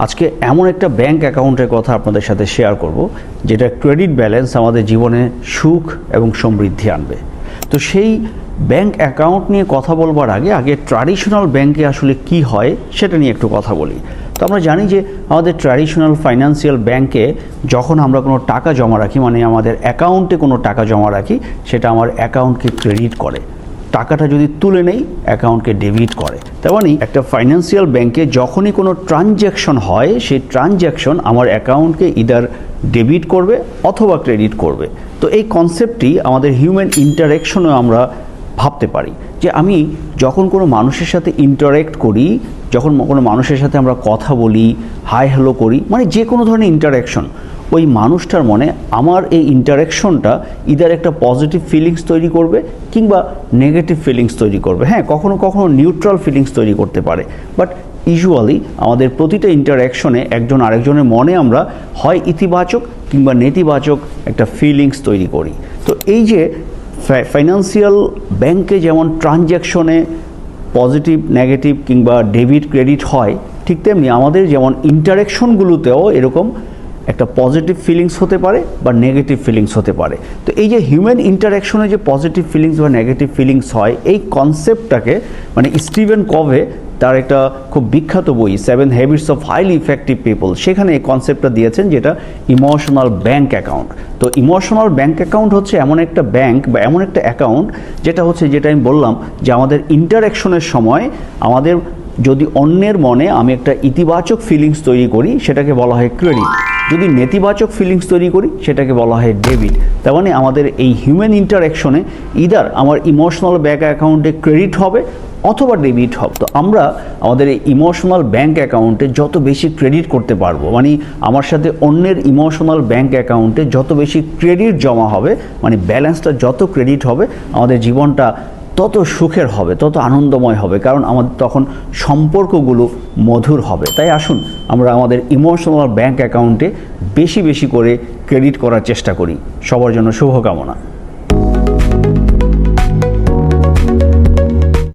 আজকে এমন একটা ব্যাংক অ্যাকাউন্টের কথা আপনাদের সাথে শেয়ার করব যেটা ক্রেডিট ব্যালেন্স আমাদের জীবনে সুখ এবং সমৃদ্ধি আনবে। তো সেই ব্যাংক অ্যাকাউন্ট নিয়ে কথা বলবার আগে ট্র্যাডিশনাল ব্যাংকে আসলে কি হয় সেটা নিয়ে একটু কথা বলি। তো আমরা জানি যে আমাদের ট্র্যাডিশনাল ফাইন্যান্সিয়াল ব্যাংকে যখন আমরা কোনো টাকা জমা রাখি, মানে আমাদের অ্যাকাউন্টে কোনো টাকা জমা রাখি, সেটা আমার অ্যাকাউন্টকে ক্রেডিট করে। টাকাটা যদি তুলে নেই অ্যাকাউন্টকে ডেবিট করে। তার মানে একটা ফাইন্যান্সিয়াল ব্যাংকে যখনই কোনো ট্রানজ্যাকশন হয় সেই ট্রানজ্যাকশন আমার অ্যাকাউন্টকে ইদার ডেবিট করবে অথবা ক্রেডিট করবে। তো এই কনসেপ্টটি আমাদের হিউম্যান ইন্টারেকশনেও আমরা ভাবতে পারি যে আমি যখন কোনো মানুষের সাথে ইন্টারেক্ট করি, যখন কোনো মানুষের সাথে আমরা কথা বলি, হাই হ্যালো করি, মানে যে কোনো ধরনের ইন্টারেকশন, ওই মানুষটার মনে আমার এই ইন্টারেকশনটা ইদার একটা পজিটিভ ফিলিংস তৈরি করবে কিংবা নেগেটিভ ফিলিংস তৈরি করবে। হ্যাঁ, কখনো কখনো নিউট্রাল ফিলিংস তৈরি করতে পারে, বাট ইউজুয়ালি আমাদের প্রতিটা ইন্টারেকশনে একজন আরেকজনের মনে আমরা হয় ইতিবাচক কিংবা নেতিবাচক একটা ফিলিংস তৈরি করি। তো এই যে ফাইন্যান্সিয়াল ব্যাংকে যেমন ট্রানজ্যাকশনে পজিটিভ নেগেটিভ কিংবা ডেবিট ক্রেডিট হয়, ঠিক তেমনি আমাদের যেমন ইন্টারেকশনগুলোতেও এরকম একটা পজিটিভ ফিলিংস হতে পারে বা নেগেটিভ ফিলিংস হতে পারে। তো এই যে হিউম্যান ইন্টারাকশনে যে পজিটিভ ফিলিংস বা নেগেটিভ ফিলিংস হয়, এই কনসেপ্টটাকে মানে স্টিভেন কভে তার একটা খুব বিখ্যাত বই 7 habits of highly effective people, সেখানে এই কনসেপ্টটা দিয়েছেন যেটা ইমোশনাল ব্যাংক অ্যাকাউন্ট। তো ইমোশনাল ব্যাংক অ্যাকাউন্ট হচ্ছে এমন একটা ব্যাংক বা এমন একটা অ্যাকাউন্ট যেটা আমি বললাম যে আমাদের ইন্টারাকশনের সময় আমাদের যদি অন্যের মনে আমি একটা ইতিবাচক ফিলিংস তৈরি করি সেটাকে বলা হয় ক্রেডিট, যদি নেতিবাচক ফিলিংস তৈরি করি সেটাকে বলা হয় ডেবিট। তার মানে আমাদের এই হিউম্যান ইন্টারাকশনে ইদার আমার ইমোশনাল ব্যাংক অ্যাকাউন্টে ক্রেডিট হবে অথবা ডেবিট হবে। তো আমরা আমাদের এই ইমোশনাল ব্যাংক অ্যাকাউন্টে যত বেশি ক্রেডিট করতে পারবো, মানে আমার সাথে অন্যের ইমোশনাল ব্যাংক অ্যাকাউন্টে যত বেশি ক্রেডিট জমা হবে, মানে ব্যালেন্সটা যত ক্রেডিট হবে, আমাদের জীবনটা তত সুখের হবে, তত আনন্দময় হবে, কারণ আমাদের তখন সম্পর্কগুলো মধুর হবে। তাই আসুন আমরা আমাদের ইমোশনাল ব্যাংক অ্যাকাউন্টে বেশি বেশি করে ক্রেডিট করার চেষ্টা করি। সবার জন্য শুভকামনা।